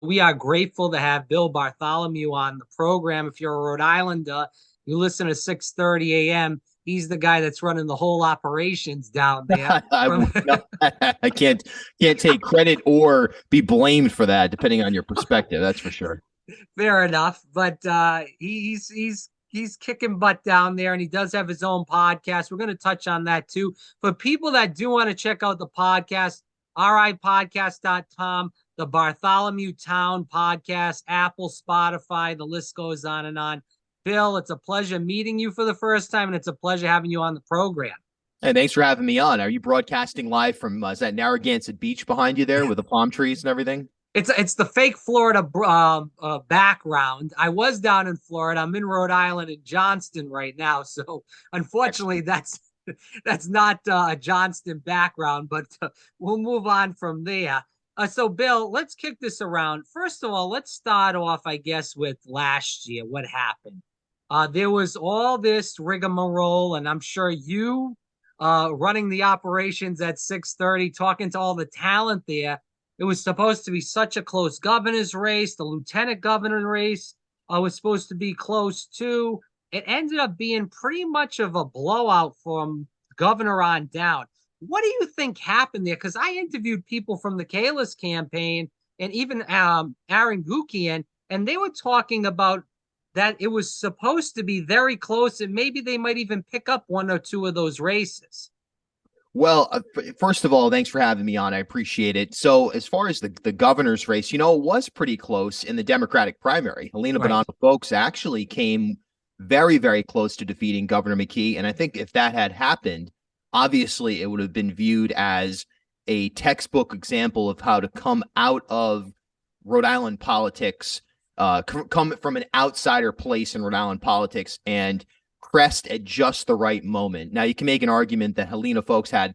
We are grateful to have Bill Bartholomew on the program. If you're a Rhode Islander, you listen to 6:30 a.m. He's the guy that's running the whole operations down there. I From would not, I can't take credit or be blamed for that, depending on your perspective. That's for sure. Fair enough, but he's kicking butt down there, and he does have his own podcast. We're going to touch on that too. For people that do want to check out the podcast, ripodcast.com, the Bartholomew-Town podcast, Apple, Spotify, the list goes on and on. Bill, it's a pleasure meeting you for the first time, and it's a pleasure having you on the program. And thanks for having me on. Are you broadcasting live from is that Narragansett Beach behind you there with the palm trees and everything? It's the fake Florida background. I was down in Florida. I'm in Rhode Island in Johnston right now. So unfortunately, that's not a Johnston background, but we'll move on from there. So Bill, let's kick this around. First of all, let's start off, I guess, with last year. What happened? There was all this rigmarole, and I'm sure you running the operations at 6:30, talking to all the talent there. It was supposed to be such a close governor's race. The lieutenant governor race was supposed to be close too. It ended up being pretty much of a blowout from governor on down. What do you think happened there? Because I interviewed people from the Kalis campaign and even Aaron Gukian, and they were talking about that it was supposed to be very close, and maybe they might even pick up one or two of those races. Well, first of all, thanks for having me on. I appreciate it. So as far as the governor's race, it was pretty close in the Democratic primary. Helena Right. Bonanno Folks actually came very, very close to defeating Governor McKee. And I think if that had happened, obviously it would have been viewed as a textbook example of how to come out of Rhode Island politics, come from an outsider place in Rhode Island politics and crest at just the right moment. Now, you can make an argument that Helena Folks had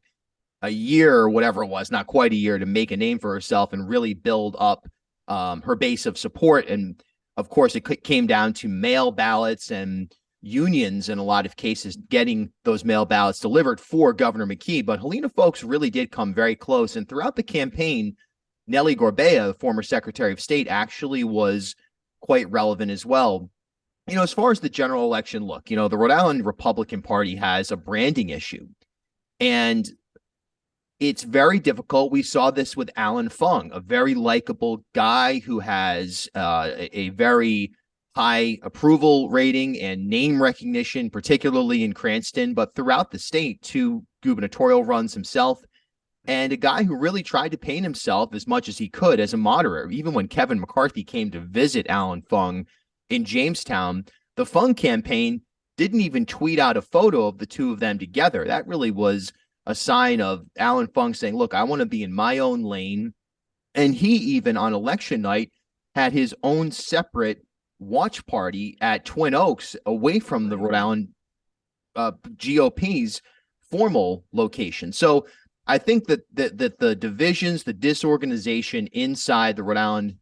a year or whatever it was, not quite a year, to make a name for herself and really build up her base of support. And of course, it came down to mail ballots and unions in a lot of cases getting those mail ballots delivered for Governor McKee. But Helena Folks really did come very close. And throughout the campaign, Nellie Gorbea, the former Secretary of State, actually was quite relevant as well. As far as the general election, look, the Rhode Island Republican Party has a branding issue, and it's very difficult. We saw this with Alan Fung, a very likable guy who has a very high approval rating and name recognition, particularly in Cranston, but throughout the state, 2 gubernatorial runs himself, and a guy who really tried to paint himself as much as he could as a moderator. Even when Kevin McCarthy came to visit Alan Fung in Jamestown, the Fung campaign didn't even tweet out a photo of the two of them together. That really was a sign of Alan Fung saying, look, I want to be in my own lane. And he even on election night had his own separate watch party at Twin Oaks away from the Rhode Island GOP's formal location. So I think that the divisions, the disorganization inside the Rhode Island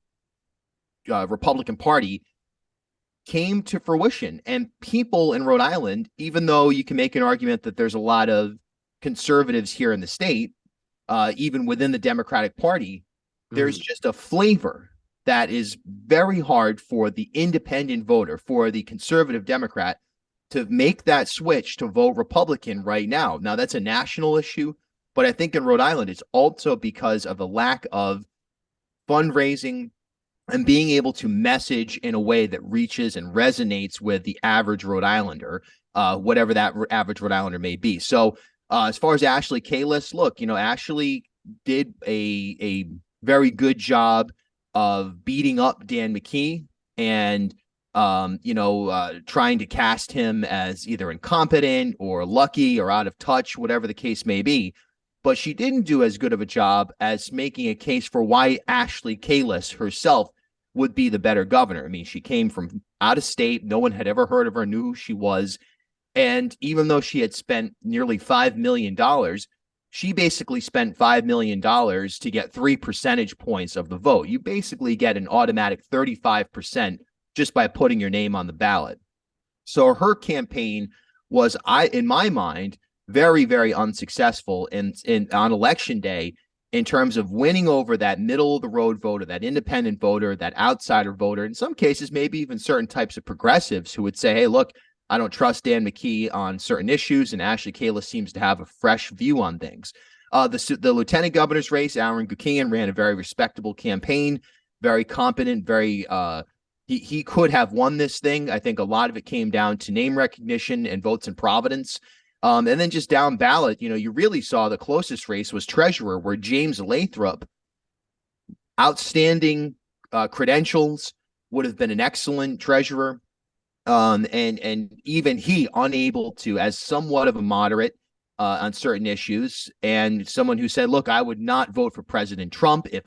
Republican Party came to fruition, and people in Rhode Island, even though you can make an argument that there's a lot of conservatives here in the state, even within the Democratic Party, there's just a flavor that is very hard for the independent voter, for the conservative Democrat to make that switch to vote Republican right now. Now, that's a national issue, but I think in Rhode Island, it's also because of the lack of fundraising and being able to message in a way that reaches and resonates with the average Rhode Islander, whatever that average Rhode Islander may be. So as far as Ashley Kalis, look, Ashley did a very good job of beating up Dan McKee and, trying to cast him as either incompetent or lucky or out of touch, whatever the case may be. But she didn't do as good of a job as making a case for why Ashley Kalis herself would be the better governor. I mean, she came from out of state. No one had ever heard of her, knew who she was. And even though she had spent nearly $5 million, she basically spent $5 million to get 3 percentage points of the vote. You basically get an automatic 35% just by putting your name on the ballot. So her campaign was, in my mind, very, very unsuccessful. And on election day, in terms of winning over that middle of the road voter, that independent voter, that outsider voter, in some cases, maybe even certain types of progressives who would say, hey, look, I don't trust Dan McKee on certain issues, and Ashley Kalus seems to have a fresh view on things. The lieutenant governor's race, Aaron Gukian ran a very respectable campaign, very competent, very he could have won this thing. I think a lot of it came down to name recognition and votes in Providence. And then just down ballot, you really saw the closest race was treasurer, where James Lathrop, outstanding credentials, would have been an excellent treasurer. And even he unable to, as somewhat of a moderate on certain issues, and someone who said, look, I would not vote for President Trump if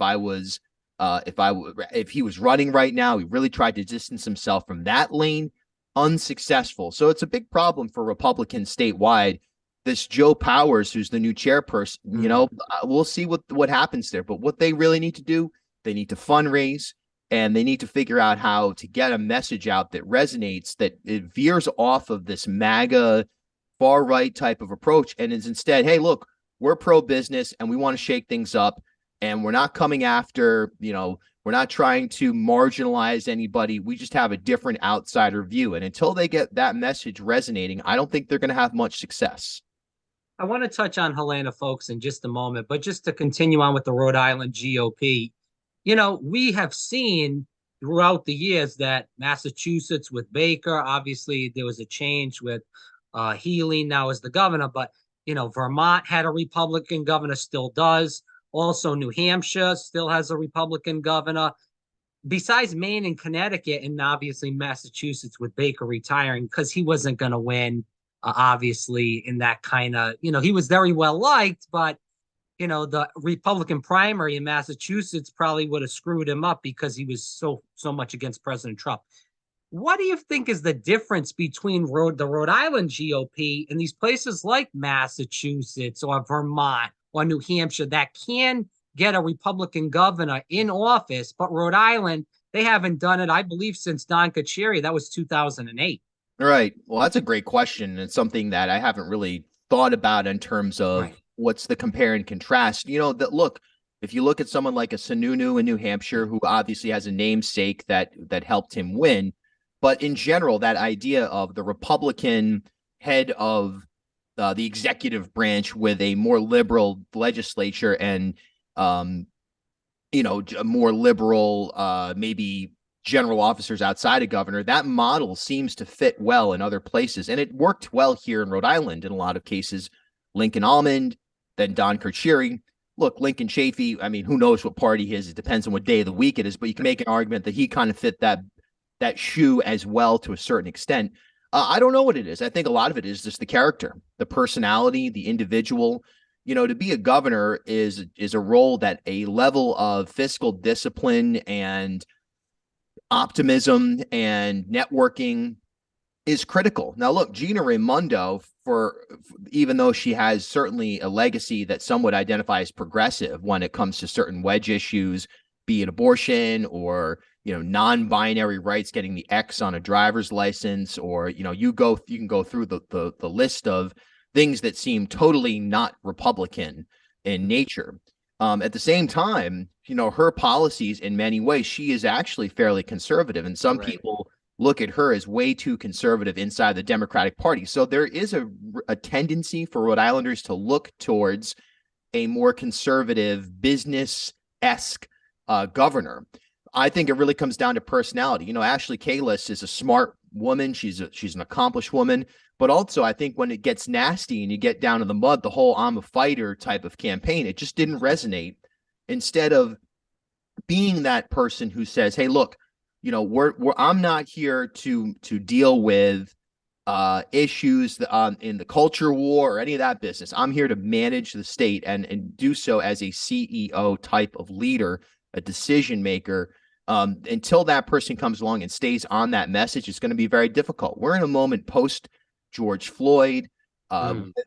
he was running right now. He really tried to distance himself from that lane, unsuccessful. So it's a big problem for Republicans statewide. This Joe Powers, who's the new chairperson, we'll see what happens there. But what they really need to do, they need to fundraise, and they need to figure out how to get a message out that resonates, that it veers off of this MAGA far right type of approach and is instead, hey, look, we're pro-business and we want to shake things up, and we're not coming after, we're not trying to marginalize anybody. We just have a different outsider view. And until they get that message resonating, I don't think they're going to have much success. I want to touch on Helena, folks, in just a moment, but just to continue on with the Rhode Island GOP, we have seen throughout the years that Massachusetts with Baker, obviously there was a change with Healy now as the governor, but, Vermont had a Republican governor, still does. Also, New Hampshire still has a Republican governor. Besides Maine and Connecticut, and obviously Massachusetts with Baker retiring because he wasn't going to win, obviously, in that kind of, he was very well liked, but the Republican primary in Massachusetts probably would have screwed him up because he was so much against President Trump. What do you think is the difference between the Rhode Island GOP and these places like Massachusetts or Vermont or New Hampshire that can get a Republican governor in office, but Rhode Island, they haven't done it, I believe, since Don Carcieri. That was 2008. Right. Well, that's a great question. It's something that I haven't really thought about in terms of what's the compare and contrast. Look, if you look at someone like a Sununu in New Hampshire, who obviously has a namesake that helped him win, but in general, that idea of the Republican head of the executive branch with a more liberal legislature and, a more liberal, maybe general officers outside of governor, that model seems to fit well in other places. And it worked well here in Rhode Island in a lot of cases. Lincoln Almond, then Don Carcieri. Look, Lincoln Chafee, who knows what party he is? It depends on what day of the week it is, but you can make an argument that he kind of fit that shoe as well to a certain extent. I don't know what it is. I think a lot of it is just the character, the personality, the individual. To be a governor is a role that a level of fiscal discipline and optimism and networking is critical. Now, look, Gina Raimondo, for even though she has certainly a legacy that some would identify as progressive when it comes to certain wedge issues, be it abortion or non-binary rights, getting the X on a driver's license, or you can go through the list of things that seem totally not Republican in nature. At the same time, her policies in many ways, she is actually fairly conservative, and some people look at her as way too conservative inside the Democratic Party. So there is a tendency for Rhode Islanders to look towards a more conservative, business-esque governor. I think it really comes down to personality. Ashley Kalus is a smart woman. She's an accomplished woman. But also, I think when it gets nasty and you get down to the mud, the whole I'm a fighter type of campaign, it just didn't resonate. Instead of being that person who says, hey, look, I'm not here to deal with issues in the culture war or any of that business. I'm here to manage the state and do so as a CEO type of leader, a decision maker. Until that person comes along and stays on that message, it's going to be very difficult. We're in a moment post George Floyd,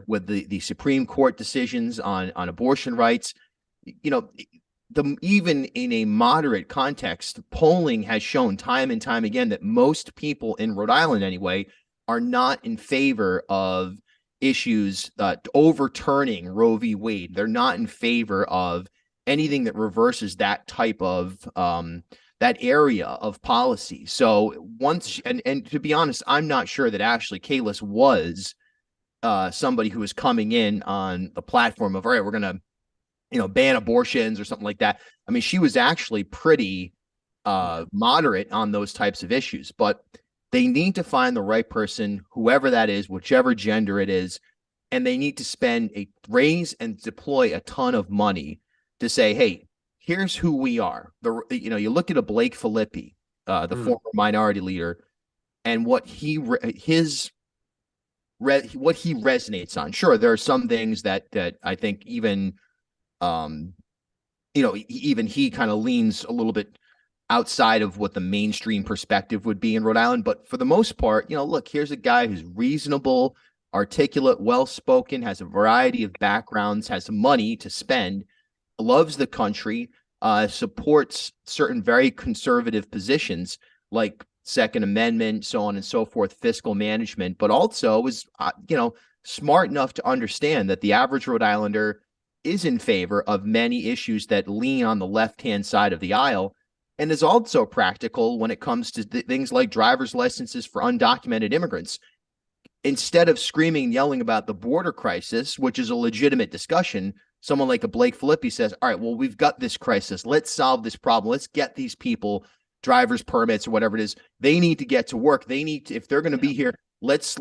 with the Supreme Court decisions on abortion rights. Even in a moderate context, polling has shown time and time again that most people in Rhode Island, anyway, are not in favor of issues overturning Roe v. Wade. They're not in favor of anything that reverses that type of that area of policy. So once, and to be honest, I'm not sure that Ashley Kalus was somebody who was coming in on the platform of, all right, we're going to, ban abortions or something like that. I mean, she was actually pretty moderate on those types of issues, but they need to find the right person, whoever that is, whichever gender it is, and they need to raise and deploy a ton of money to say, hey, here's who we are. You look at a Blake Filippi, the former minority leader, and what he resonates on. Sure, there are some things that I think even even he kind of leans a little bit outside of what the mainstream perspective would be in Rhode Island. But for the most part, look, here's a guy who's reasonable, articulate, well-spoken, has a variety of backgrounds, has money to spend, loves the country, supports certain very conservative positions like Second Amendment, so on and so forth, fiscal management, but also is, smart enough to understand that the average Rhode Islander is in favor of many issues that lean on the left-hand side of the aisle, and is also practical when it comes to things like driver's licenses for undocumented immigrants. Instead of screaming and yelling about the border crisis, which is a legitimate discussion, someone like a Blake Filippi says, all right, well, we've got this crisis. Let's solve this problem. Let's get these people driver's permits or whatever it is. They need to get to work. They need to, if they're going to be here, let's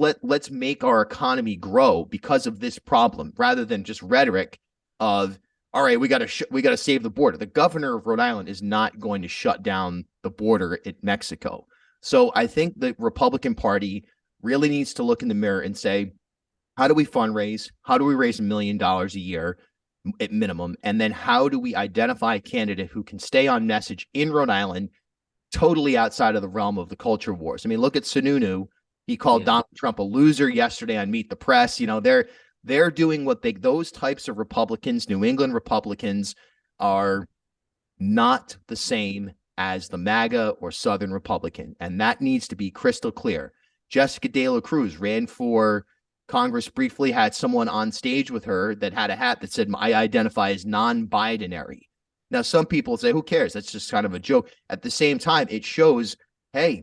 make our economy grow because of this problem, rather than just rhetoric of, all right, we got to save the border. The governor of Rhode Island is not going to shut down the border at Mexico. So I think the Republican Party really needs to look in the mirror and say, how do we fundraise? How do we raise $1 million a year at minimum? And then how do we identify a candidate who can stay on message in Rhode Island, totally outside of the realm of the culture wars? I mean, look at Sununu. He called Donald Trump a loser yesterday on Meet the Press. They're doing those types of Republicans, New England Republicans, are not the same as the MAGA or Southern Republican. And that needs to be crystal clear. Jessica De La Cruz ran for Congress briefly, had someone on stage with her that had a hat that said, I identify as non-binary. Now, some people say, who cares? That's just kind of a joke. At the same time, it shows, hey,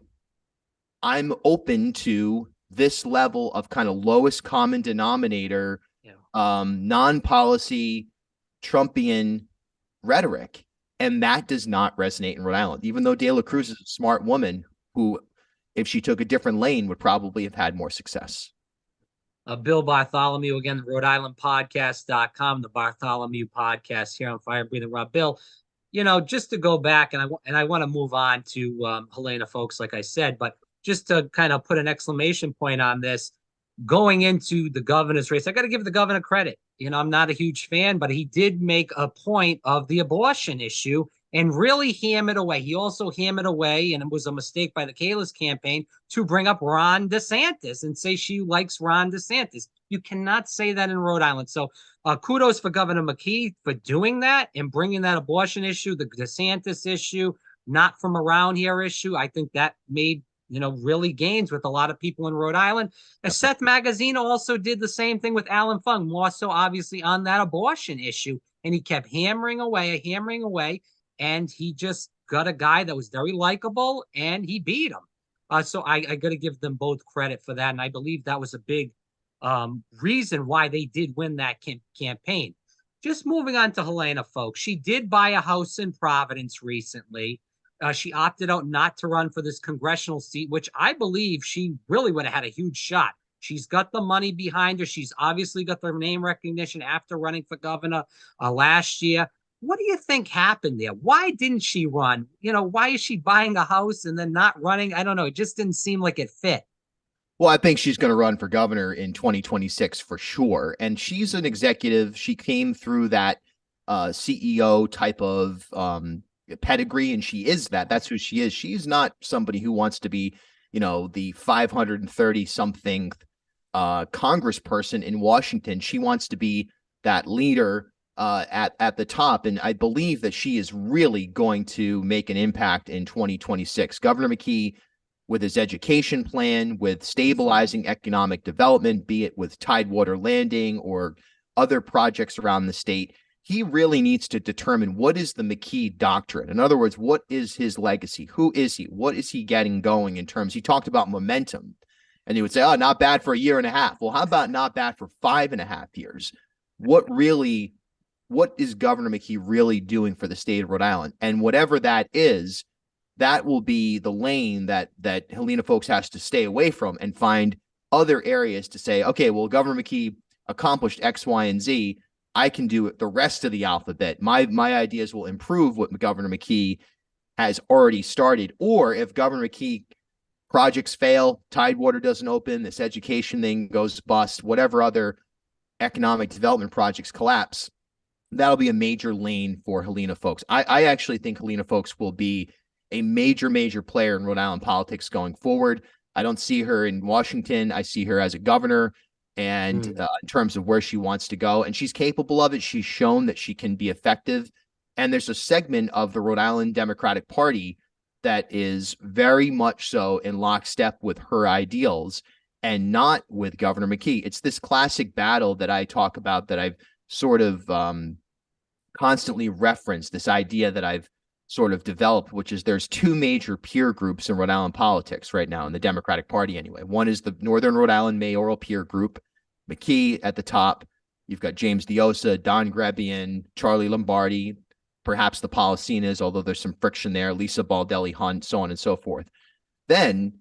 I'm open to this level of kind of lowest common denominator, non-policy Trumpian rhetoric. And that does not resonate in Rhode Island, even though De La Cruz is a smart woman who, if she took a different lane, would probably have had more success. Bill Bartholomew, again, the Rhode Island podcast.com, the Bartholomew podcast here on Fire Breathing Rob. Bill, just to go back, and I want to move on to Helena, folks, like I said, but just to kind of put an exclamation point on this, going into the governor's race, I got to give the governor credit. I'm not a huge fan, but he did make a point of the abortion issue and really hammered away. He also hammered away, and it was a mistake by the Kalus campaign to bring up Ron DeSantis and say she likes Ron DeSantis. You cannot say that in Rhode Island. So kudos for Governor McKee for doing that and bringing that abortion issue, the DeSantis issue, not from around here issue. I think that made really gains with a lot of people in Rhode Island. And Seth Magazino also did the same thing with Alan Fung, more so obviously on that abortion issue. And he kept hammering away, and he just got a guy that was very likable, and he beat him. So I got to give them both credit for that. And I believe that was a big reason why they did win that campaign. Just moving on to Helena, folks. She did buy a house in Providence recently. She opted out not to run for this congressional seat, which I believe she really would have had a huge shot. She's got the money behind her. She's obviously got the name recognition after running for governor last year. What do you think happened there? Why didn't she run? Why is she buying a house and then not running? I don't know. It just didn't seem like it fit. Well, I think she's going to run for governor in 2026 for sure. And she's an executive. She came through that CEO type of pedigree, and she is that. That's who she is. She's not somebody who wants to be, the 530 something congressperson in Washington. She wants to be that leader at the top, and I believe that she is really going to make an impact in 2026. Governor McKee, with his education plan, with stabilizing economic development, be it with Tidewater Landing or other projects around the state, he really needs to determine what is the McKee doctrine. In other words, what is his legacy? Who is he? What is he getting going in terms? He talked about momentum, and he would say, "Oh, not bad for a year and a half." Well, how about not bad for 5.5 years? What is Governor McKee really doing for the state of Rhode Island? And whatever that is, that will be the lane that Helena Foulkes has to stay away from and find other areas to say, okay, well, Governor McKee accomplished X, Y, and Z. I can do it the rest of the alphabet. My ideas will improve what Governor McKee has already started. Or if Governor McKee projects fail, Tidewater doesn't open, this education thing goes bust, whatever other economic development projects collapse, that'll be a major lane for Helena Foulkes. I actually think Helena Foulkes will be a major player in Rhode Island politics going forward. I don't see her in Washington. I see her as a governor, and in terms of where she wants to go, and she's capable of it. She's shown that she can be effective. And there's a segment of the Rhode Island Democratic Party that is very much so in lockstep with her ideals and not with Governor McKee. It's this classic battle that I talk about, that I've sort of constantly referenced, this idea that I've sort of developed, which is there's two major peer groups in Rhode Island politics right now, in the Democratic Party anyway. One is the Northern Rhode Island mayoral peer group, McKee at the top. You've got James Diosa, Don Grebian, Charlie Lombardi, perhaps the Policinas, although there's some friction there, Lisa Baldelli Hunt, so on and so forth. Then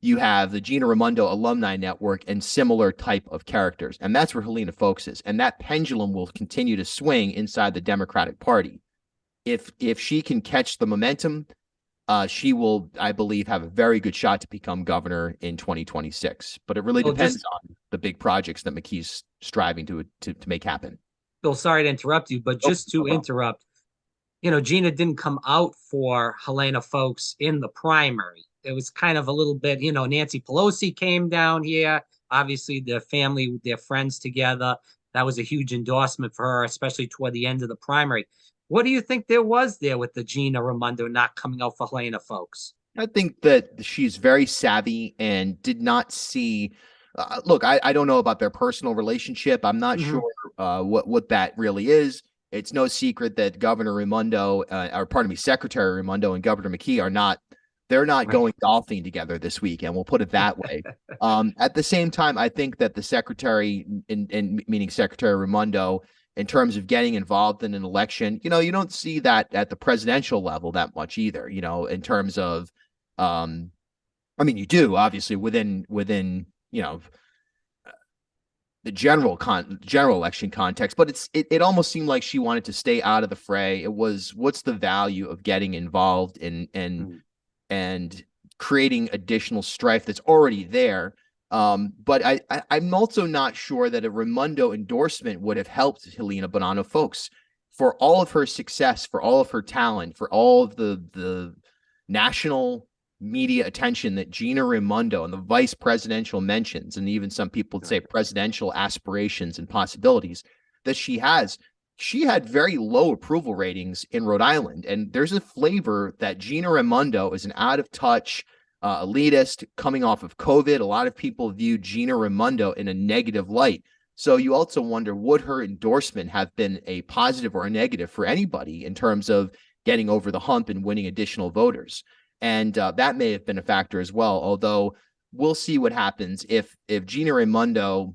you have the Gina Raimondo Alumni Network and similar type of characters. And that's where Helena Foulkes is. And that pendulum will continue to swing inside the Democratic Party. If she can catch the momentum, she will, I believe, have a very good shot to become governor in 2026. But it really depends on the big projects that McKee's striving to make happen. Bill, sorry to interrupt you, but just to interrupt, Gina didn't come out for Helena Foulkes in the primary. It was kind of a little bit, Nancy Pelosi came down here. Obviously, their family, their friends together. That was a huge endorsement for her, especially toward the end of the primary. What do you think there was there with the Gina Raimondo not coming out for Helena Foulkes? I think that she's very savvy and did not see. Look, I don't know about their personal relationship. I'm not sure what that really is. It's no secret that Governor Raimondo, Secretary Raimondo and Governor McKee are not. They're not going golfing together this weekend. We'll put it that way. At the same time, I think that the secretary, meaning Secretary Raimondo, in terms of getting involved in an election, you don't see that at the presidential level that much either, in terms of, you do obviously within, the general election context, but it almost seemed like she wanted to stay out of the fray. It was, what's the value of getting involved and creating additional strife that's already there? But I'm also not sure that a Raimondo endorsement would have helped Helena Bonanno Foulkes. For all of her success, for all of her talent, for all of the national media attention that Gina Raimondo and the vice presidential mentions, and even some people would say presidential aspirations and possibilities that she had very low approval ratings in Rhode Island. And there's a flavor that Gina Raimondo is an out of touch, elitist coming off of COVID. A lot of people view Gina Raimondo in a negative light. So you also wonder, would her endorsement have been a positive or a negative for anybody in terms of getting over the hump and winning additional voters? And that may have been a factor as well. Although we'll see what happens if Gina Raimondo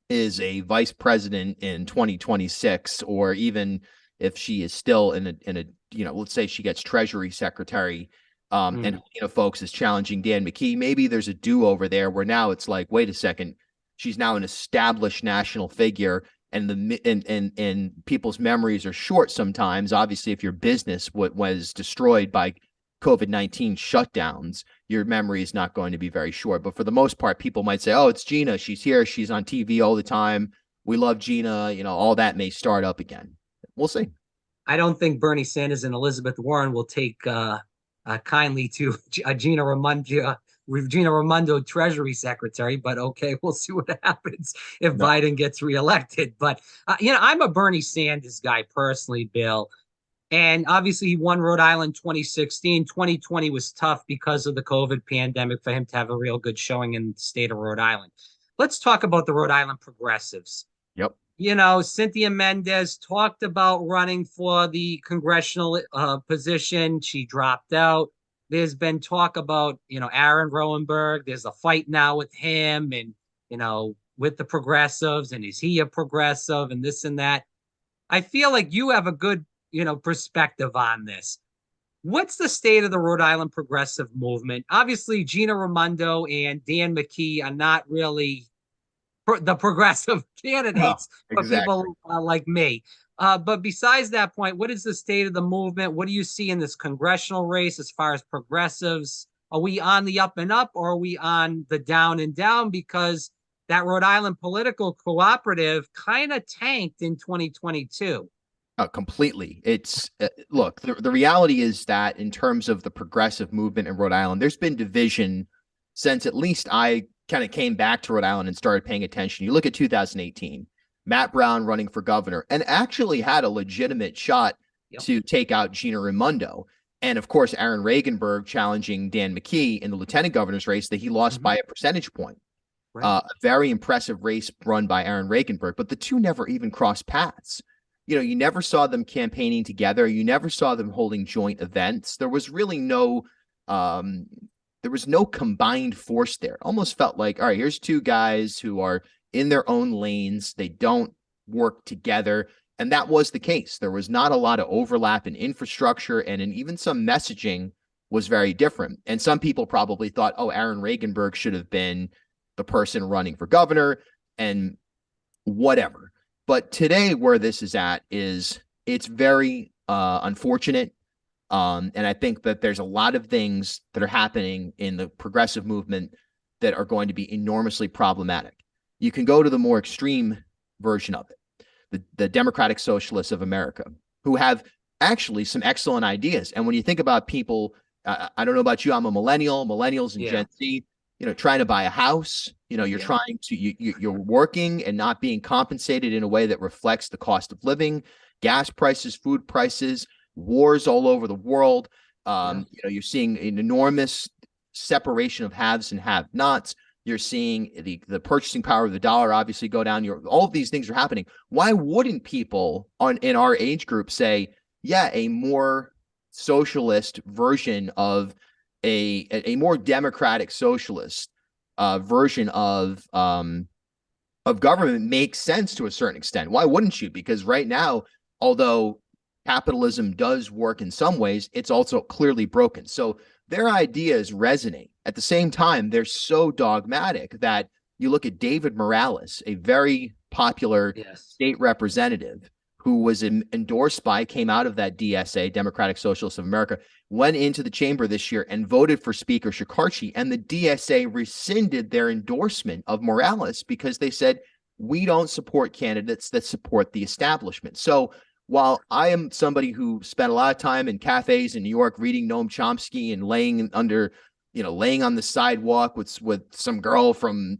is a vice president in 2026, or even if she is still in a let's say she gets Treasury Secretary. And Foulkes is challenging Dan McKee. Maybe there's a do-over there where now it's like, wait a second, she's now an established national figure, and people's memories are short sometimes. Obviously, if your business was destroyed by COVID-19 shutdowns, your memory is not going to be very short. But for the most part, people might say, oh, it's Gina. She's here. She's on TV all the time. We love Gina. All that may start up again. We'll see. I don't think Bernie Sanders and Elizabeth Warren will take kindly to Gina Raimondo Treasury Secretary, but okay, we'll see what happens if Biden gets reelected. But I'm a Bernie Sanders guy personally, Bill, and obviously he won Rhode Island 2016. 2020 was tough because of the COVID pandemic for him to have a real good showing in the state of Rhode Island. Let's talk about the Rhode Island progressives. Yep. Cynthia Mendez talked about running for the congressional position. She dropped out. There's been talk about, Aaron Rowenberg. There's a fight now with him and, with the progressives. And is he a progressive and this and that? I feel like you have a good, perspective on this. What's the state of the Rhode Island progressive movement? Obviously, Gina Raimondo and Dan McKee are not really the progressive candidates for Exactly. people like me. But besides that point, what is the state of the movement? What do you see in this congressional race as far as progressives? Are we on the up and up, or are we on the down and down? Because that Rhode Island political cooperative kind of tanked in 2022. Completely. It's look, the reality is that in terms of the progressive movement in Rhode Island, there's been division since at least I kind of came back to Rhode Island and started paying attention. You look at 2018, Matt Brown running for governor and actually had a legitimate shot to take out Gina Raimondo. And of course, Aaron Regenberg challenging Dan McKee in the lieutenant governor's race that he lost by a percentage point. Right. A very impressive race run by Aaron Regenberg, but the two never even crossed paths. You never saw them campaigning together. You never saw them holding joint events. There was really no combined force there. It almost felt like, all right, here's two guys who are in their own lanes. They don't work together. And that was the case. There was not a lot of overlap in infrastructure, and in even some messaging was very different. And some people probably thought, oh, Aaron Regenberg should have been the person running for governor and whatever. But today, where this is at is it's very unfortunate. And I think that there's a lot of things that are happening in the progressive movement that are going to be enormously problematic. You can go to the more extreme version of it, the Democratic Socialists of America, who have actually some excellent ideas. And when you think about people, I don't know about you, I'm a millennials and Gen Z, trying to buy a house, you're trying to, you're working and not being compensated in a way that reflects the cost of living, gas prices, food prices, wars all over the world. You're seeing an enormous separation of haves and have-nots. You're seeing the purchasing power of the dollar obviously go down. All of these things are happening. Why wouldn't people in our age group say, yeah, a more socialist version of a more democratic socialist version of government makes sense to a certain extent? Why wouldn't you? Because right now, although capitalism does work in some ways, it's also clearly broken. So their ideas resonate. At the same time, they're so dogmatic that you look at David Morales, a very popular state representative who was endorsed by, came out of that DSA, Democratic Socialists of America, went into the chamber this year and voted for Speaker Shekarchi, and the DSA rescinded their endorsement of Morales because they said, we don't support candidates that support the establishment. So while I am somebody who spent a lot of time in cafes in New York reading Noam Chomsky and laying on the sidewalk with some girl from,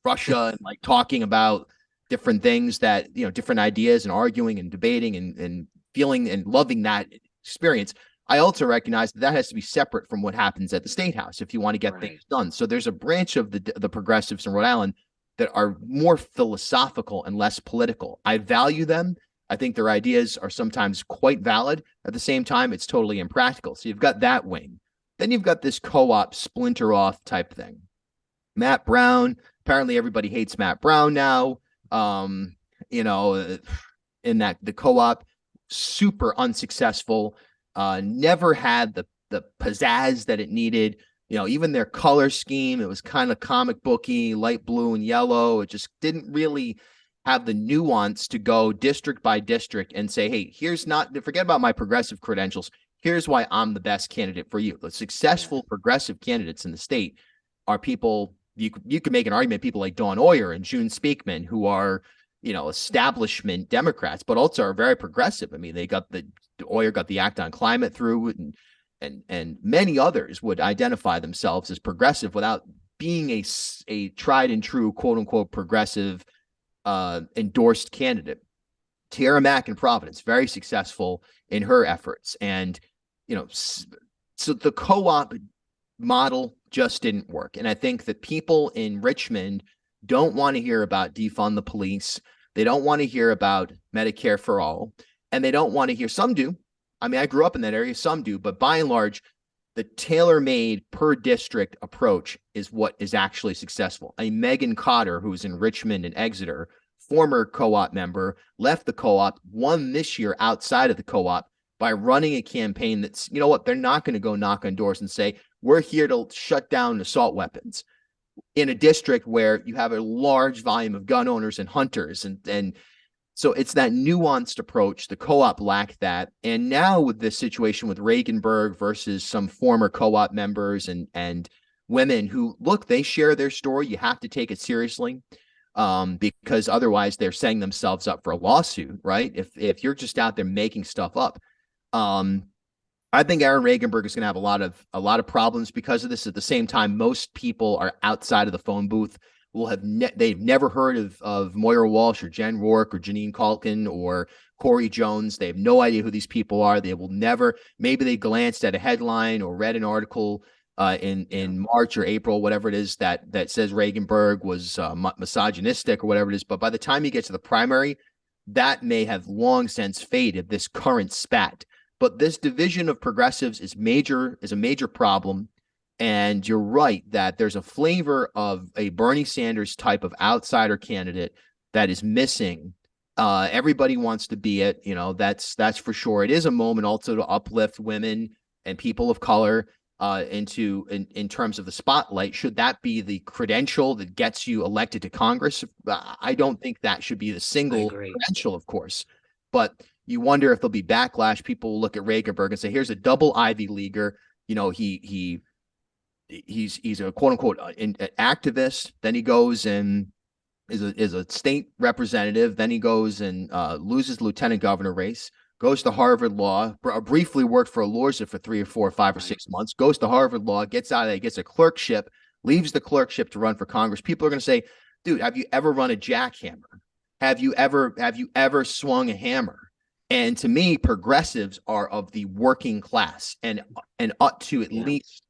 Russia and like talking about different things that, different ideas and arguing and debating and feeling and loving that experience, I also recognize that has to be separate from what happens at the State House if you want to get things done. So there's a branch of the progressives in Rhode Island that are more philosophical and less political. I value them. I think their ideas are sometimes quite valid. At the same time, it's totally impractical. So you've got that wing. Then you've got this co-op splinter off type thing. Matt Brown, apparently everybody hates Matt Brown now. In that the co-op, super unsuccessful, never had the pizzazz that it needed. Even their color scheme, it was kind of comic booky, light blue and yellow. It just didn't really have the nuance to go district by district and say, hey, forget about my progressive credentials. Here's why I'm the best candidate for you. The successful progressive candidates in the state are people, you could make an argument, people like Dawn Oyer and June Speakman, who are, establishment Democrats, but also are very progressive. I mean, Oyer got the Act on Climate through, and many others would identify themselves as progressive without being a tried and true, quote unquote, progressive endorsed candidate. Tiara Mack in Providence, very successful in her efforts. And, so the co-op model just didn't work. And I think that people in Richmond don't want to hear about defund the police. They don't want to hear about Medicare for all. And they don't want to hear, some do. I mean, I grew up in that area, some do, but by and large, the tailor-made per district approach is what is actually successful. A Megan Cotter, who's in Richmond and Exeter, former co-op member, left the co-op, won this year outside of the co-op by running a campaign that's, you know what, they're not going to go knock on doors and say, we're here to shut down assault weapons in a district where you have a large volume of gun owners and hunters. And so it's that nuanced approach. The co-op lacked that. And now with this situation with Regenberg versus some former co-op members and women who, look, they share their story. You have to take it seriously, because otherwise they're setting themselves up for a lawsuit, right? If you're just out there making stuff up. I think Aaron Regenberg is going to have a lot of problems because of this. At the same time, most people are outside of the phone booth. Will have they've never heard of Moira Walsh or Jen Rourke or Janine Calkin or Corey Jones. They have no idea who these people are. They will never. Maybe they glanced at a headline or read an article in March or April, whatever it is, that says Regenberg was misogynistic or whatever it is. But by the time you get to the primary, that may have long since faded, this current spat. But this division of progressives is a major problem. And you're right that there's a flavor of a Bernie Sanders type of outsider candidate that is missing. Everybody wants to be it. That's for sure. It is a moment also to uplift women and people of color in terms of the spotlight. Should that be the credential that gets you elected to Congress? I don't think that should be the single credential, of course. But you wonder if there'll be backlash. People will look at Regenberg and say, here's a double Ivy Leaguer. He's a quote unquote an activist. Then he goes and is a state representative. Then he goes and loses lieutenant governor race, goes to Harvard Law, briefly worked for Alorza for 3 or 4 or 5 or 6 months, goes to Harvard Law, gets out of there, gets a clerkship, leaves the clerkship to run for Congress. People are going to say, dude, have you ever run a jackhammer? Have you ever swung a hammer? And to me, progressives are of the working class and ought to at least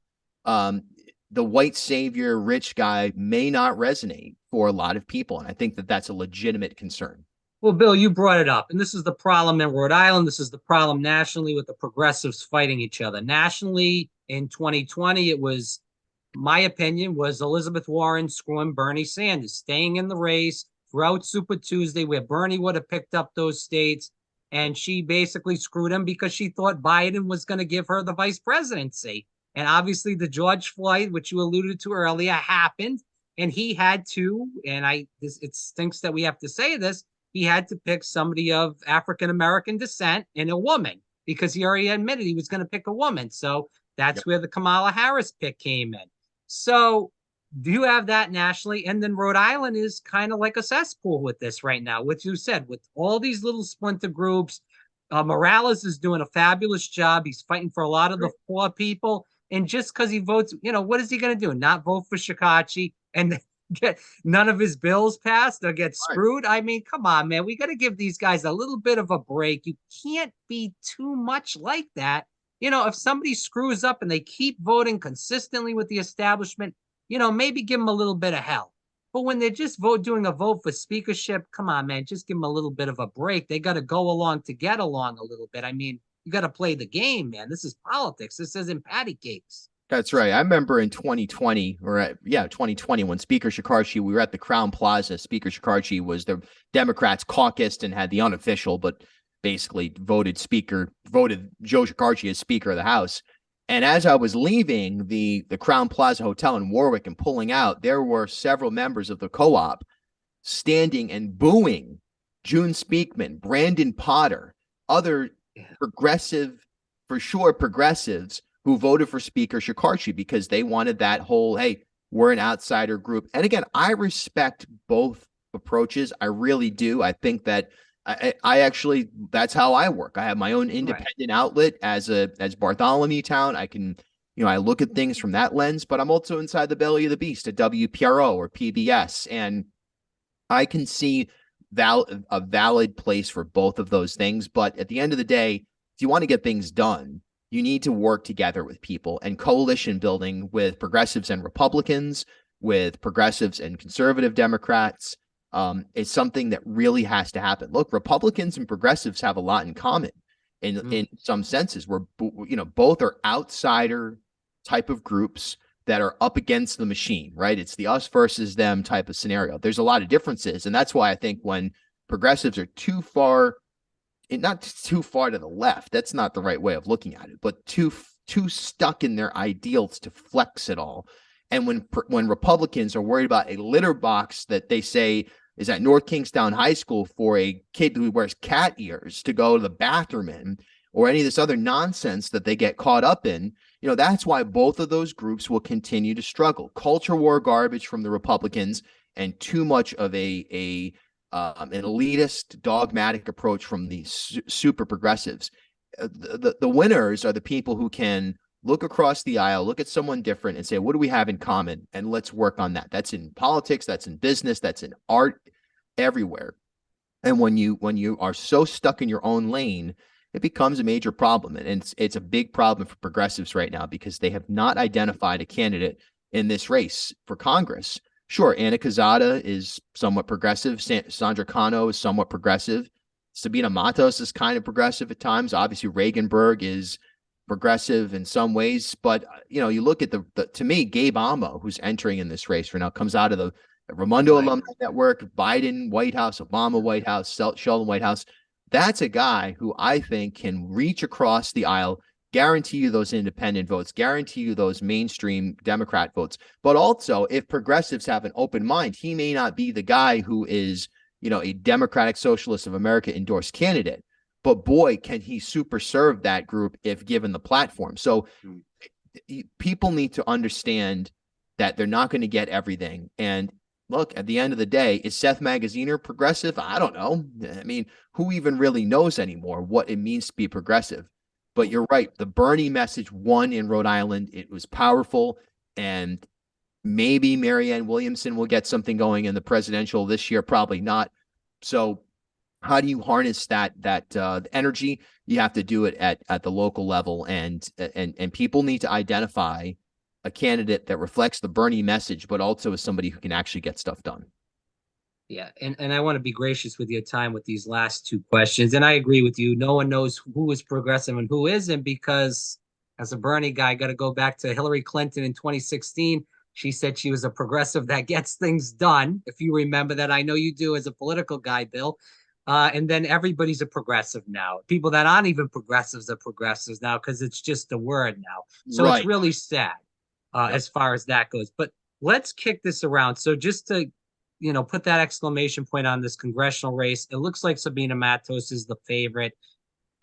the white savior, rich guy may not resonate for a lot of people. And I think that that's a legitimate concern. Well, Bill, you brought it up, and this is the problem in Rhode Island. This is the problem nationally with the progressives fighting each other. Nationally, in 2020, it was, my opinion, was Elizabeth Warren screwing Bernie Sanders, staying in the race throughout Super Tuesday, where Bernie would have picked up those states. And she basically screwed him because she thought Biden was going to give her the vice presidency. And obviously the George Floyd, which you alluded to earlier, happened. And he had to, and it stinks that we have to say this, he had to pick somebody of African-American descent and a woman, because he already admitted he was going to pick a woman. So that's where the Kamala Harris pick came in. So do you have that nationally? And then Rhode Island is kind of like a cesspool with this right now, which you said, with all these little splinter groups. Morales is doing a fabulous job. He's fighting for a lot of the poor people. And just because he votes, what is he going to do? Not vote for Shekarchi and get none of his bills passed or get screwed? I mean, come on, man. We got to give these guys a little bit of a break. You can't be too much like that. If somebody screws up and they keep voting consistently with the establishment, maybe give them a little bit of hell. But when they're just doing a vote for speakership, come on, man, just give them a little bit of a break. They got to go along to get along a little bit. I mean, you got to play the game, man. This is politics. This isn't patty cakes. That's right. I remember in 2020, 2020, when Speaker Shekarchi, we were at the Crown Plaza. Speaker Shekarchi was the Democrats caucused and had the unofficial, but basically voted Joe Shekarchi as Speaker of the House. And as I was leaving the Crown Plaza Hotel in Warwick and pulling out, there were several members of the co-op standing and booing June Speakman, Brandon Potter, other progressives who voted for Speaker Shekarchi because they wanted that whole, hey, we're an outsider group. And again, I respect both approaches. I really do. I think that I actually, that's how I work. I have my own independent outlet as Bartholomew-Town. I can, I look at things from that lens, but I'm also inside the belly of the beast at WPRO or PBS. And I can see a valid place for both of those things. But at the end of the day, if you want to get things done, you need to work together with people, and coalition building with progressives and Republicans, with progressives and conservative Democrats, is something that really has to happen. Look, Republicans and progressives have a lot in common in some senses, where both are outsider type of groups that are up against the machine, right? It's the us versus them type of scenario. There's a lot of differences, and that's why I think when progressives are too far, not too far to the left, that's not the right way of looking at it, but too stuck in their ideals to flex it all. And when Republicans are worried about a litter box that they say is at North Kingstown High School for a kid who wears cat ears to go to the bathroom in, or any of this other nonsense that they get caught up in, that's why both of those groups will continue to struggle. Culture war garbage from the Republicans and too much of an elitist, dogmatic approach from the super progressives. The winners are the people who can look across the aisle, look at someone different and say, what do we have in common? And let's work on that. That's in politics, that's in business, that's in art, everywhere. And when you are so stuck in your own lane, it becomes a major problem. And it's a big problem for progressives right now because they have not identified a candidate in this race for Congress. Sure, Anna Quezada is somewhat progressive. Sandra Cano is somewhat progressive. Sabina Matos is kind of progressive at times. Obviously, Reaganberg is progressive in some ways. But, you look at to me, Gabe Amo, who's entering in this race right now, comes out of the Raimondo Alumni Network, Biden White House, Obama White House, Sheldon White House. That's a guy who I think can reach across the aisle, guarantee you those independent votes, guarantee you those mainstream Democrat votes. But also, if progressives have an open mind, he may not be the guy who is, a Democratic Socialist of America endorsed candidate. But boy, can he super serve that group if given the platform. So people need to understand that they're not going to get everything. And look, at the end of the day, is Seth Magaziner progressive? I don't know. I mean, who even really knows anymore what it means to be progressive? But you're right. The Bernie message won in Rhode Island. It was powerful. And maybe Marianne Williamson will get something going in the presidential this year. Probably not. So how do you harness that energy? You have to do it at the local level. And people need to identify a candidate that reflects the Bernie message, but also is somebody who can actually get stuff done. Yeah, and I want to be gracious with your time with these last two questions. And I agree with you. No one knows who is progressive and who isn't, because as a Bernie guy, I got to go back to Hillary Clinton in 2016. She said she was a progressive that gets things done. If you remember that, I know you do as a political guy, Bill. And then everybody's a progressive now. People that aren't even progressives are progressives now because it's just a word now. So It's really sad as far as that goes. But let's kick this around. So just to put that exclamation point on this congressional race, it looks like Sabina Matos is the favorite.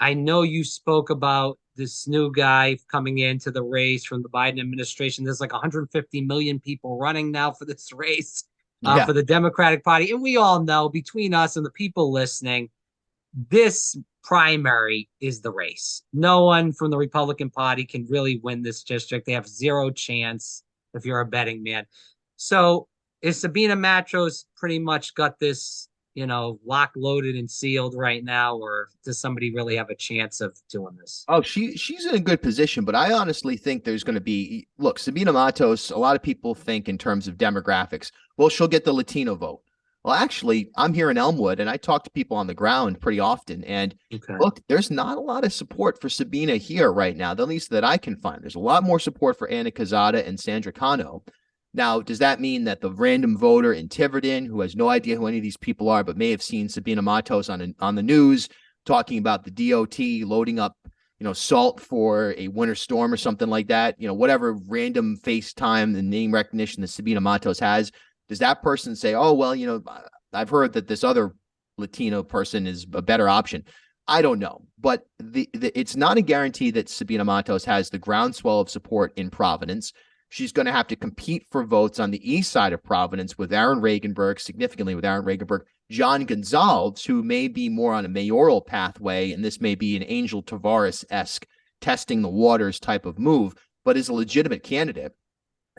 I know you spoke about this new guy coming into the race from the Biden administration. There's like 150 million people running now for this race for the Democratic Party. And we all know, between us and the people listening, this primary is the race. No one from the Republican Party can really win this district. They have zero chance if you're a betting man. So is Sabina Matos pretty much got this, locked, loaded, and sealed right now, or does somebody really have a chance of doing this? Oh, she's in a good position, but I honestly think there's going to be, look, Sabina Matos, a lot of people think in terms of demographics. Well, she'll get the Latino vote. Well, actually, I'm here in Elmwood, and I talk to people on the ground pretty often. And look, there's not a lot of support for Sabina here right now, at least that I can find. There's a lot more support for Anna Quezada and Sandra Cano. Now, does that mean that the random voter in Tiverton, who has no idea who any of these people are, but may have seen Sabina Matos on the news talking about the DOT loading up, salt for a winter storm or something like that, whatever random FaceTime and name recognition that Sabina Matos has, does that person say, oh, well, I've heard that this other Latino person is a better option? I don't know, but it's not a guarantee that Sabina Matos has the groundswell of support in Providence. She's going to have to compete for votes on the east side of Providence with significantly with Aaron Reaganberg, John Gonzalez, who may be more on a mayoral pathway, and this may be an Angel Tavares-esque testing the waters type of move, but is a legitimate candidate.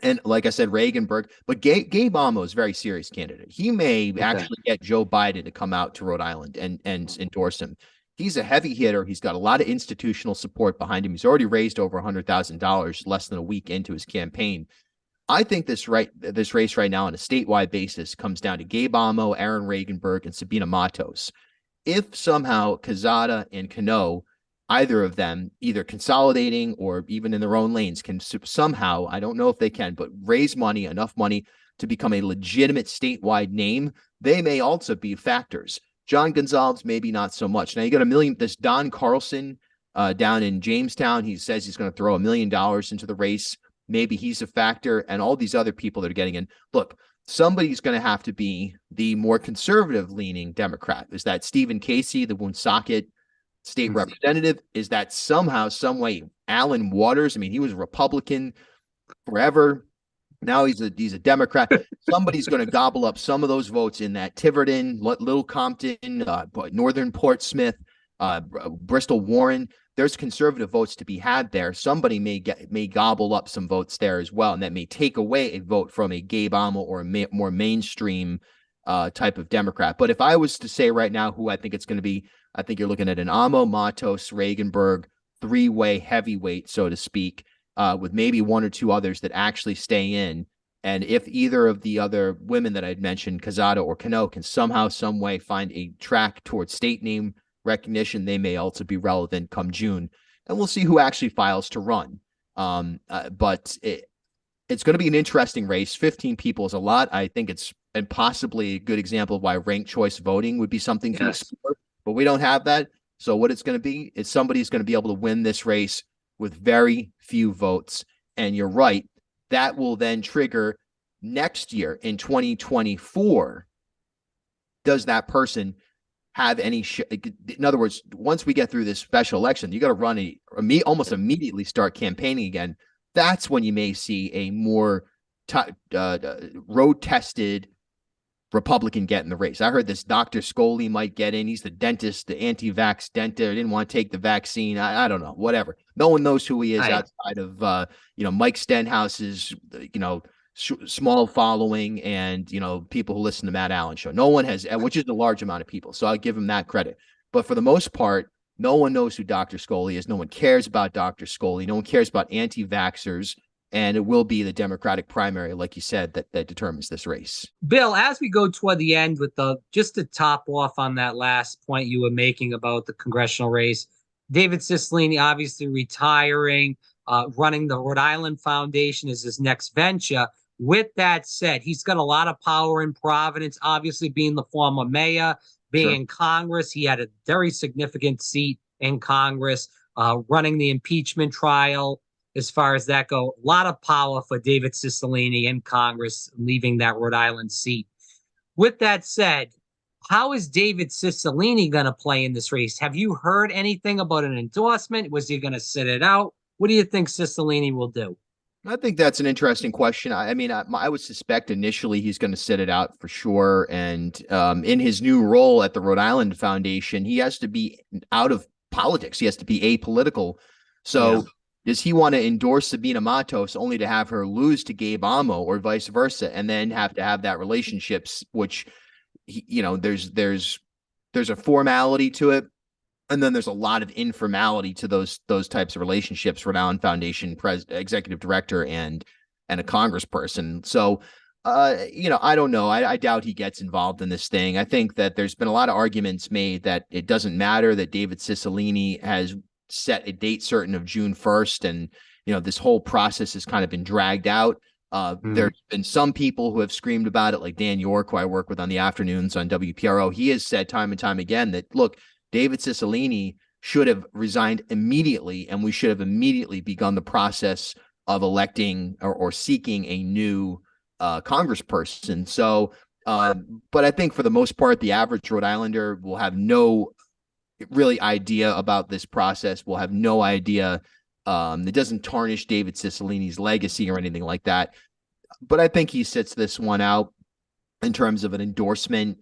And like I said, Reaganberg, but Gabe Amo is a very serious candidate. He may actually get Joe Biden to come out to Rhode Island and endorse him. He's a heavy hitter. He's got a lot of institutional support behind him. He's already raised over $100,000 less than a week into his campaign. I think this race right now on a statewide basis comes down to Gabe Amo, Aaron Regenberg, and Sabina Matos. If somehow Quezada and Cano, either of them, either consolidating or even in their own lanes, can somehow, I don't know if they can, but raise money, enough money to become a legitimate statewide name, they may also be factors. John Gonzalez, maybe not so much. Now you got this Don Carlson down in Jamestown. He says he's going to throw $1 million into the race. Maybe he's a factor, and all these other people that are getting in. Look, somebody's going to have to be the more conservative leaning Democrat. Is that Stephen Casey, the Woonsocket state representative? Is that somehow, some way, Alan Waters? I mean, he was a Republican forever. Now he's a Democrat. Somebody's going to gobble up some of those votes in that Tiverton, Little Compton, Northern Portsmouth, Bristol Warren. There's conservative votes to be had there. Somebody may gobble up some votes there as well, and that may take away a vote from a Gabe Amo or a more mainstream type of Democrat. But if I was to say right now who I think it's going to be, I think you're looking at an Amo, Matos, Regenberg, three-way heavyweight, so to speak, with maybe one or two others that actually stay in. And if either of the other women that I'd mentioned, Quezada or Cano, can somehow, some way find a track towards state name recognition, they may also be relevant come June. And we'll see who actually files to run. But it's going to be an interesting race. 15 people is a lot. I think it's and possibly a good example of why ranked choice voting would be something to explore. But we don't have that. So what it's going to be is somebody's going to be able to win this race with very few votes. And you're right. That will then trigger next year in 2024. Does that person have any in other words, once we get through this special election, you got to run almost immediately start campaigning again. That's when you may see a more road tested Republican get in the race. I heard this Dr. Scully might get in. He's the dentist, the anti-vax dentist. Didn't want to take the vaccine. I don't know, whatever. No one knows who he is outside of, Mike Stenhouse's, small following and, people who listen to Matt Allen show. No one has, which is a large amount of people. So I'll give him that credit. But for the most part, no one knows who Dr. Scully is. No one cares about Dr. Scully. No one cares about anti-vaxxers. And it will be the Democratic primary, like you said, that determines this race. Bill, as we go toward the end with just to top off on that last point you were making about the congressional race, David Cicilline obviously retiring, running the Rhode Island Foundation is his next venture. With that said, he's got a lot of power in Providence, obviously being the former mayor, being in Congress. He had a very significant seat in Congress, running the impeachment trial. As far as that go, a lot of power for David Cicilline in Congress, leaving that Rhode Island seat. With that said, how is David Cicilline going to play in this race? Have you heard anything about an endorsement? Was he going to sit it out? What do you think Cicilline will do? I think that's an interesting question. I mean, I would suspect initially he's going to sit it out for sure. And in his new role at the Rhode Island Foundation, he has to be out of politics. He has to be apolitical. So does he want to endorse Sabina Matos only to have her lose to Gabe Amo or vice versa, and then have to have that relationships, which, there's a formality to it. And then there's a lot of informality to those types of relationships, Rhode Island Foundation executive director and a congressperson. So, I don't know. I doubt he gets involved in this thing. I think that there's been a lot of arguments made that it doesn't matter that David Cicilline has set a date certain of June 1st. And, this whole process has kind of been dragged out. There's been some people who have screamed about it, like Dan York, who I work with on the afternoons on WPRO. He has said time and time again that, look, David Cicilline should have resigned immediately, and we should have immediately begun the process of electing or seeking a new congressperson. So, but I think for the most part, the average Rhode Islander will have no really idea about this process. Will have no idea. It doesn't tarnish David Cicilline's legacy or anything like that. But I think he sits this one out. In terms of an endorsement,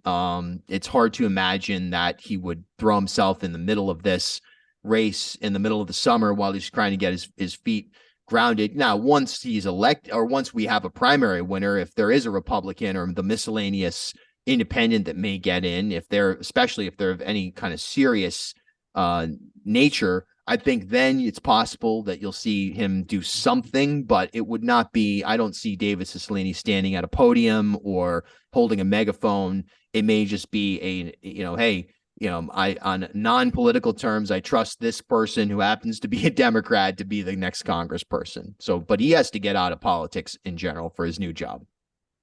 it's hard to imagine that he would throw himself in the middle of this race in the middle of the summer while he's trying to get his feet grounded. Now, once he's elected, or once we have a primary winner, if there is a Republican or the miscellaneous independent that may get in, especially if they're of any kind of serious nature, I think then it's possible that you'll see him do something, but it would not be, I don't see David Cicilline standing at a podium or holding a megaphone. It may just be hey, I, on non-political terms, I trust this person who happens to be a Democrat to be the next congressperson. So, but he has to get out of politics in general for his new job.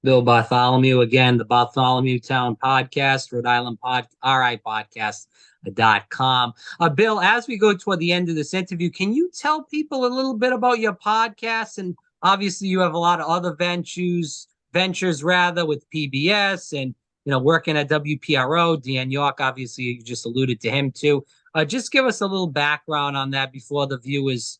Bill Bartholomew, again, the Bartholomew-Town podcast, Rhode Island RIpodcast.com. Bill, as we go toward the end of this interview, can you tell people a little bit about your podcast? And obviously you have a lot of other ventures rather, with PBS and, working at WPRO. Dan York, obviously you just alluded to him too. Just give us a little background on that before the viewers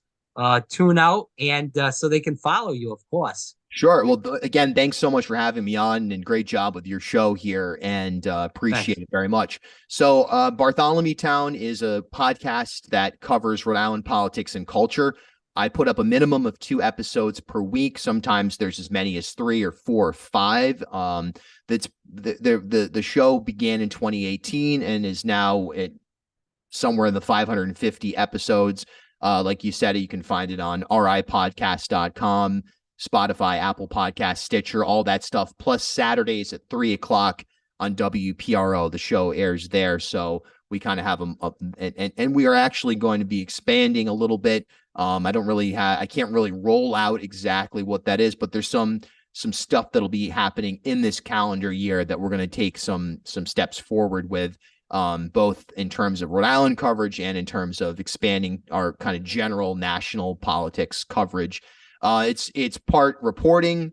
tune out, and so they can follow you, of course. Sure. Well, again, thanks so much for having me on, and great job with your show here, and appreciate it very much. So Bartholomew-Town is a podcast that covers Rhode Island politics and culture. I put up a minimum of 2 episodes per week. Sometimes there's as many as 3 or 4 or 5. That's the show began in 2018 and is now at somewhere in the 550 episodes. Like you said, you can find it on ripodcast.com. Spotify, Apple Podcasts, Stitcher, all that stuff. Plus Saturdays at 3:00 on WPRO. The show airs there. So we kind of have them up, and we are actually going to be expanding a little bit. I can't really roll out exactly what that is, but there's some stuff that'll be happening in this calendar year that we're going to take some steps forward with, both in terms of Rhode Island coverage and in terms of expanding our kind of general national politics coverage. It's part reporting.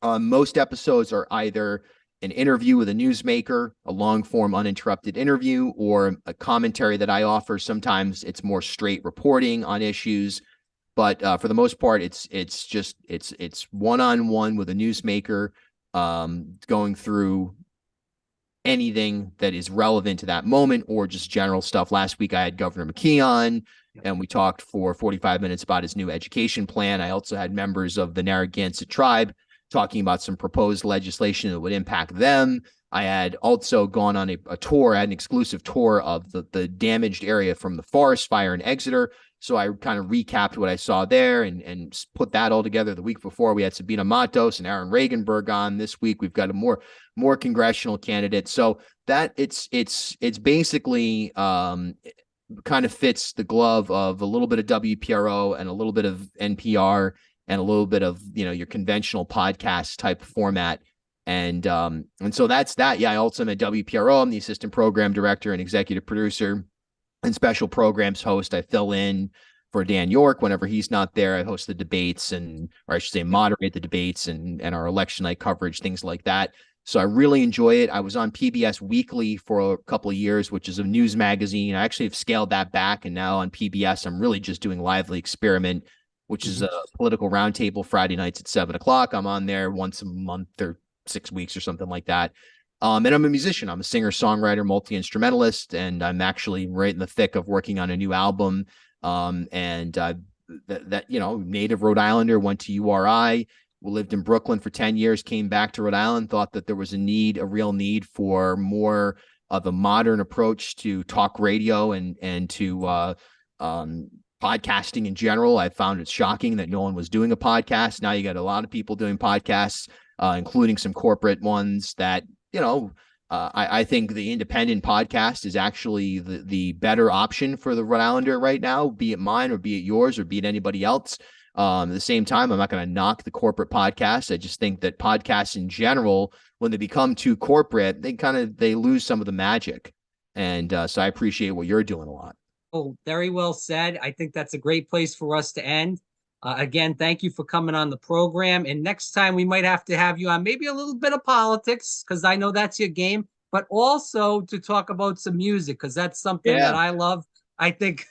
Most episodes are either an interview with a newsmaker, a long form uninterrupted interview, or a commentary that I offer. Sometimes it's more straight reporting on issues, but for the most part, it's one-on-one with a newsmaker, going through anything that is relevant to that moment or just general stuff. Last week I had Governor McKee on, and we talked for 45 minutes about his new education plan. I also had members of the Narragansett tribe talking about some proposed legislation that would impact them. I had also gone on a tour, I had an exclusive tour of the damaged area from the forest fire in Exeter. So I kind of recapped what I saw there and put that all together. The week before, we had Sabina Matos and Aaron Regenberg on. This week, we've got a more congressional candidates. So that it's basically kind of fits the glove of a little bit of WPRO and a little bit of NPR and a little bit of, your conventional podcast type format. And so that's that. Yeah, I also am at WPRO. I'm the assistant program director and executive producer and special programs host. I fill in for Dan York whenever he's not there. I host the debates, or I should say moderate the debates and our election night coverage, things like that. So I really enjoy it. I was on PBS Weekly for a couple of years, which is a news magazine. I actually have scaled that back, and now on PBS, I'm really just doing Lively Experiment, which is a political roundtable Friday nights at 7:00. I'm on there once a month or 6 weeks or something like that. And I'm a musician. I'm a singer, songwriter, multi-instrumentalist, and I'm actually right in the thick of working on a new album. Native Rhode Islander, went to URI, lived in Brooklyn for 10 years, came back to Rhode Island, thought that there was a real need for more of a modern approach to talk radio and to podcasting in general. I found it shocking that no one was doing a podcast. Now you got a lot of people doing podcasts, including some corporate ones that, I think the independent podcast is actually the better option for the Rhode Islander right now, be it mine or be it yours or be it anybody else. At the same time, I'm not going to knock the corporate podcasts. I just think that podcasts in general, when they become too corporate, they lose some of the magic. And so I appreciate what you're doing a lot. Oh, very well said. I think that's a great place for us to end. Again, thank you for coming on the program. And next time we might have to have you on maybe a little bit of politics, because I know that's your game, but also to talk about some music, because that's something that I love. I think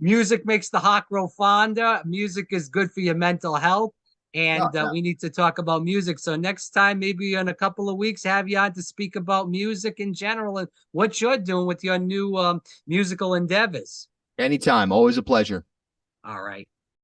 music makes the heart grow fonder. Music is good for your mental health. And we need to talk about music. So next time, maybe in a couple of weeks, have you on to speak about music in general and what you're doing with your new musical endeavors. Anytime. Always a pleasure. All right.